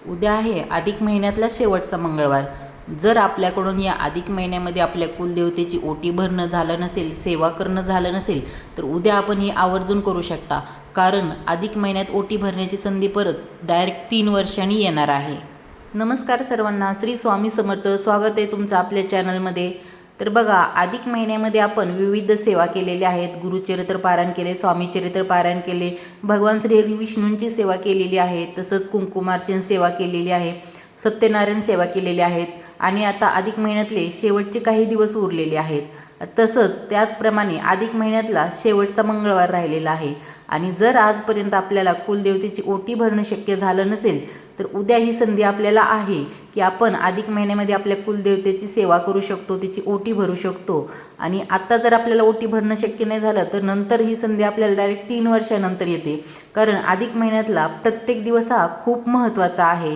उद्या आहे अधिक महिन्यातला शेवटचा मंगळवार. जर आपल्याकडून या अधिक महिन्यामध्ये आपल्या कुलदेवतेची ओटी भरणं झालं नसेल, सेवा करणं झालं नसेल, तर उद्या आपण हे आवर्जून करू शकता. कारण अधिक महिन्यात ओटी भरण्याची संधी परत डायरेक्ट 3 वर्षांनी येणार आहे. नमस्कार सर्वांना, श्री स्वामी समर्थ. स्वागत आहे तुमचं आपल्या चॅनलमध्ये. तर बघा, अधिक महिन्यामध्ये आपण विविध सेवा केलेल्या आहेत. गुरुचरित्र पारायण केले, स्वामीचरित्र पारायण केले, भगवान श्री विष्णूंची सेवा केलेली आहे, तसंच कुंकुमार्चन सेवा केलेली आहे, सत्यनारायण सेवा केलेली आहेत आणि आता अधिक महिन्यातले शेवटचे काही दिवस उरलेले आहेत. तसंच त्याचप्रमाणे अधिक महिन्यातला शेवटचा मंगळवार राहिलेला आहे आणि जर आजपर्यंत आपल्याला कुलदेवतेची ओटी भरणं शक्य झालं नसेल, तर उद्या ही संधी आपल्याला आहे की आपण अधिक महिन्यामध्ये आपल्या कुलदेवतेची सेवा करू शकतो, तिची ओटी भरू शकतो. आणि आत्ता जर आपल्याला ओटी भरणं शक्य नाही झालं, तर नंतर ही संधी आपल्याला डायरेक्ट 3 वर्षानंतर येते. कारण अधिक महिन्यातला प्रत्येक दिवस हा खूप महत्त्वाचा आहे.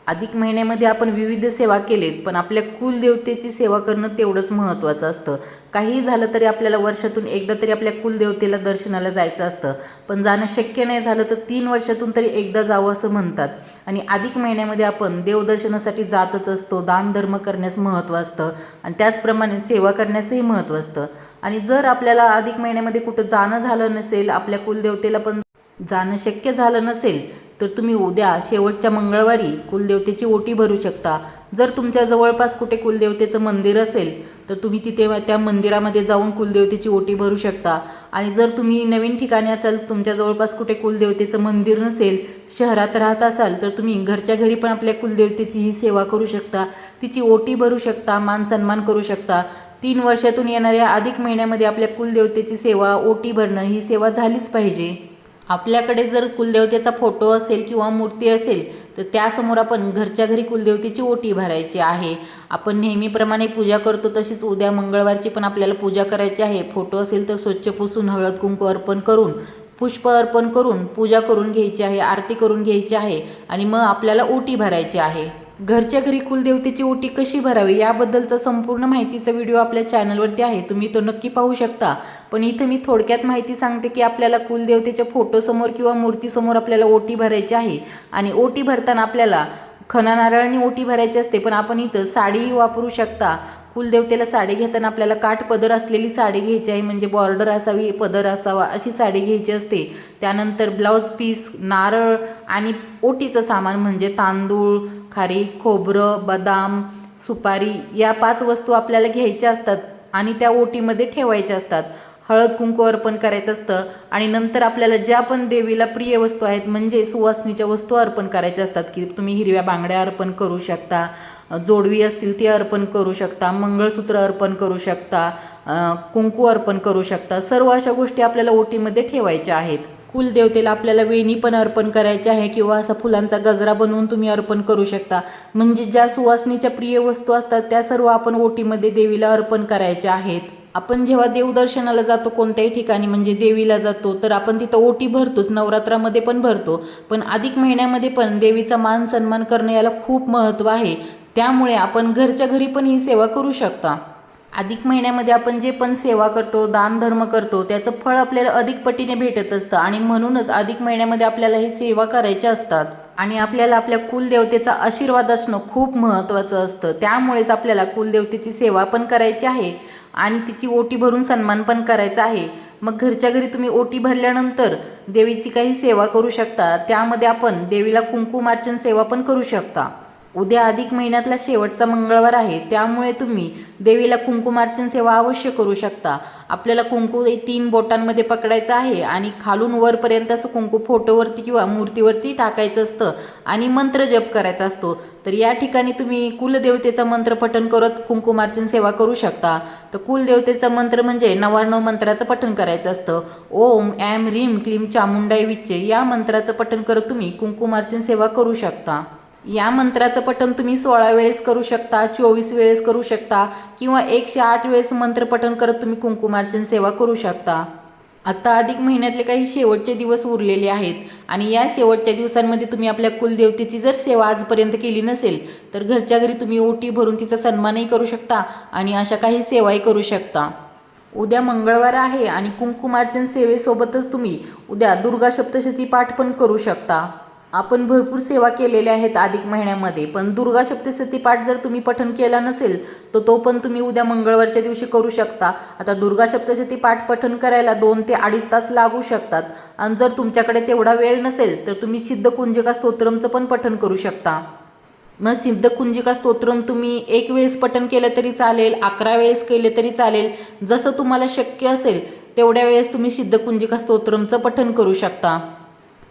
अधिक महिन्यामध्ये आपण विविध सेवा केलेत, पण आपल्या कुलदेवतेची सेवा करणं तेवढंच महत्त्वाचं असतं. काही झालं तरी आपल्याला वर्षातून एकदा तरी आपल्या कुलदेवतेला दर्शनाला जायचं असतं, पण जाणं शक्य नाही झालं तर 3 वर्षातून तरी एकदा जावं असं म्हणतात. आणि अधिक महिन्यामध्ये आपण देवदर्शनासाठी जातच असतो, दानधर्म करण्यास महत्त्व असतं आणि त्याचप्रमाणे सेवा करण्यासही महत्त्व असतं. आणि जर आपल्याला अधिक महिन्यामध्ये कुठं जाणं झालं नसेल, आपल्या कुलदेवतेला पण जाणं शक्य झालं नसेल, तर तुम्ही उद्या शेवटच्या मंगळवारी कुलदेवतेची ओटी भरू शकता. जर तुमच्या जवळपास कुठे कुलदेवतेचं मंदिर असेल, तर तुम्ही तिथे त्या मंदिरामध्ये जाऊन कुलदेवतेची ओटी भरू शकता. आणि जर तुम्ही नवीन ठिकाणी असाल, तुमच्या जवळपास कुठे कुलदेवतेचं मंदिर नसेल, शहरात राहत असाल, तर तुम्ही घरच्या घरी पण आपल्या कुलदेवतेची ही सेवा करू शकता, तिची ओटी भरू शकता, मान सन्मान करू शकता. 3 वर्षातून येणाऱ्या अधिक महिन्यामध्ये आपल्या कुलदेवतेची सेवा, ओटी भरणं ही सेवा झालीच पाहिजे. आपल्याकडे जर कुलदेवतेचा फोटो असेल किंवा मूर्ती असेल, तर त्यासमोर आपण घरच्या घरी कुलदेवतेची ओटी भरायची आहे. आपण नेहमीप्रमाणे पूजा करतो तशीच उद्या मंगळवारची पण आपल्याला पूजा करायची आहे. फोटो असेल तर स्वच्छ पुसून हळद कुंकू अर्पण करून, पुष्प अर्पण करून पूजा करून घ्यायची आहे, आरती करून घ्यायची आहे आणि मग आपल्याला ओटी भरायची आहे. घरच्या घरी कुलदेवतेची ओटी कशी भरावी याबद्दलचा संपूर्ण माहितीचा व्हिडिओ आपल्या चॅनलवरती आहे, तुम्ही तो नक्की पाहू शकता. पण इथं मी थोडक्यात माहिती सांगते की आपल्याला कुलदेवतेच्या फोटोसमोर किंवा मूर्तीसमोर आपल्याला ओटी भरायची आहे. आणि ओटी भरताना आपल्याला खणा नारळाने ओटी भरायची असते, पण आपण इथं साडीही वापरू शकता. कुलदेवतेला साडी घेताना आपल्याला काठपदर असलेली साडी घ्यायची आहे, म्हणजे बॉर्डर असावी, पदर असावा अशी साडी घ्यायची असते. त्यानंतर ब्लाऊज पीस, नारळ आणि ओटीचं सामान म्हणजे तांदूळ, खारीक, खोबरं, बदाम, सुपारी या 5 वस्तू आपल्याला घ्यायच्या असतात आणि त्या ओटीमध्ये ठेवायच्या असतात. हळद कुंकू अर्पण करायचं असतं आणि नंतर आपल्याला ज्या पण देवीला प्रिय वस्तू आहेत, म्हणजे सुवासनीच्या वस्तू अर्पण करायच्या असतात, की तुम्ही हिरव्या बांगड्या अर्पण करू शकता, जोडवी असतील ती अर्पण करू शकता, मंगळसूत्र अर्पण करू शकता, कुंकू अर्पण करू शकता. सर्व अशा गोष्टी आपल्याला ओटीमध्ये ठेवायच्या आहेत. कुलदेवतेला आपल्याला वेणी पण अर्पण करायची आहे किंवा असा फुलांचा गजरा बनवून तुम्ही अर्पण करू शकता. म्हणजे ज्या सुवासनीच्या प्रिय वस्तू असतात त्या सर्व आपण ओटीमध्ये देवीला अर्पण करायच्या आहेत. आपण जेव्हा देवदर्शनाला जातो कोणत्याही ठिकाणी, म्हणजे देवीला जातो, तर आपण तिथं ओटी भरतोच, नवरात्रामध्ये पण भरतो. पण अधिक महिन्यामध्ये पण देवीचा मान सन्मान करणं याला खूप महत्त्व आहे. त्यामुळे आपण घरच्या घरी पण ही सेवा करू शकता. अधिक महिन्यामध्ये आपण जे पण सेवा करतो, दानधर्म करतो, त्याचं फळ आपल्याला अधिक पटीने भेटत असतं आणि म्हणूनच अधिक महिन्यामध्ये आपल्याला ही सेवा करायच्या असतात. आणि आपल्याला आपल्या कुलदेवतेचा आशीर्वाद असणं खूप महत्त्वाचं असतं. त्यामुळेच आपल्याला कुलदेवतेची सेवा पण करायची आहे आणि तिची ओटी भरून सन्मान पण करायचा आहे. मग घरच्या घरी तुम्ही ओटी भरल्यानंतर देवीची काही सेवा करू शकता. त्यामध्ये आपण देवीला कुंकुमार्चन सेवा पण करू शकता. उद्या अधिक महिन्यातला शेवटचा मंगळवार आहे, त्यामुळे तुम्ही देवीला कुंकुमार्चन सेवा अवश्य करू शकता. आपल्याला कुंकू 3 बोटांमध्ये पकडायचं आहे आणि खालून वरपर्यंत असं कुंकू फोटोवरती किंवा मूर्तीवरती टाकायचं असतं आणि मंत्र जप करायचा असतो. तर या ठिकाणी तुम्ही कुलदेवतेचा मंत्र पठण करत कुंकुमार्चन सेवा करू शकता. तर कुलदेवतेचा मंत्र म्हणजे 99 मंत्राचं पठण करायचं असतं. ओम ऐं ह्रीं क्लीं चामुंडाय विच्चे या मंत्राचं पठण करत तुम्ही कुंकुमार्चन सेवा करू शकता. या मंत्राचं पठण तुम्ही 16 वेळेस करू शकता, 24 वेळेस करू शकता किंवा 108 वेळेस मंत्रपठण करत तुम्ही कुंकुमार्चन सेवा करू शकता. आता अधिक महिन्यातले काही शेवटचे दिवस उरलेले आहेत आणि या शेवटच्या दिवसांमध्ये तुम्ही आपल्या कुलदेवतेची जर सेवा आजपर्यंत केली नसेल, तर घरच्या घरी तुम्ही ओटी भरून तिचा सन्मानही करू शकता आणि अशा काही सेवाही करू शकता. उद्या मंगळवार आहे आणि कुंकुमार्चन सेवेसोबतच तुम्ही उद्या दुर्गा सप्तशती पाठ पण करू शकता. आपण भरपूर सेवा केलेल्या आहेत अधिक महिन्यामध्ये, पण दुर्गा सप्तशती पाठ जर तुम्ही पठण केला नसेल तर तो पण तुम्ही उद्या मंगळवारच्या दिवशी करू शकता. आता दुर्गा सप्तशती पाठ पठण करायला 2 ते 2.5 तास लागू शकतात. आणि जर तुमच्याकडे तेवढा वेळ नसेल तर तुम्ही सिद्धकुंजिका स्तोत्रमचं पण पठण करू शकता. मग सिद्धकुंजिका स्तोत्रम तुम्ही 1 वेळेस पठण केलं तरी चालेल, 11 वेळेस केले तरी चालेल. जसं तुम्हाला शक्य असेल तेवढ्या वेळेस तुम्ही सिद्धकुंजिका स्तोत्रमचं पठण करू शकता.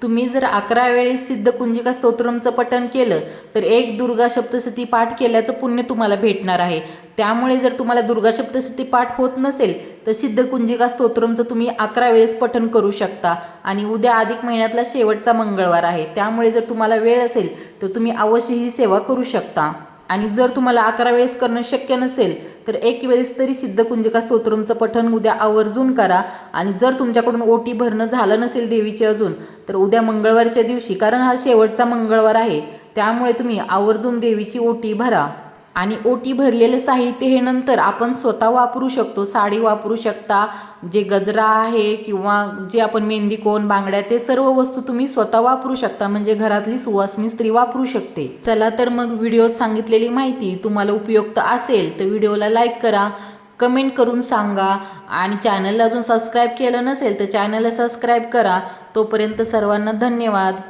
तुम्ही जर 11 वेळेस सिद्धकुंजिका स्तोत्रमचं पठण केलं तर 1 दुर्गा सप्तशती पाठ केल्याचं पुण्य तुम्हाला भेटणार आहे. त्यामुळे जर तुम्हाला दुर्गा सप्तशती पाठ होत नसेल तर सिद्धकुंजिका स्तोत्रमचं तुम्ही 11 वेळेस पठण करू शकता. आणि उद्या अधिक महिन्यातला शेवटचा मंगळवार आहे, त्यामुळे जर तुम्हाला वेळ असेल तर तुम्ही अवश्य ही सेवा करू शकता. आणि जर तुम्हाला 11 वेळेस करणं शक्य नसेल तर 1 वेळेस तरी सिद्धकुंजिका स्तोत्रमचं पठण उद्या आवर्जून करा. आणि जर तुमच्याकडून ओटी भरणं झालं नसेल देवीची अजून, तर उद्या मंगळवारच्या दिवशी, कारण हा शेवटचा मंगळवार आहे, त्यामुळे तुम्ही आवर्जून देवीची ओटी भरा. आणि ओटी भरलेलं साहित्य हे नंतर आपण स्वतः वापरू शकतो. साडी वापरू शकता, जे गजरा आहे किंवा जे आपण मेहंदी कोन, बांगड्या, ते सर्व वस्तू तुम्ही स्वतः वापरू शकता. म्हणजे घरातली सुवासिनी स्त्री वापरू शकते. चला तर मग व्हिडिओत सांगितलेली माहिती तुम्हाला उपयुक्त असेल तर व्हिडिओला लाईक करा, कमेंट करून सांगा. आणि चॅनलला अजून सबस्क्राईब केलं नसेल तर चॅनलला सबस्क्राईब करा. तोपर्यंत सर्वांना धन्यवाद.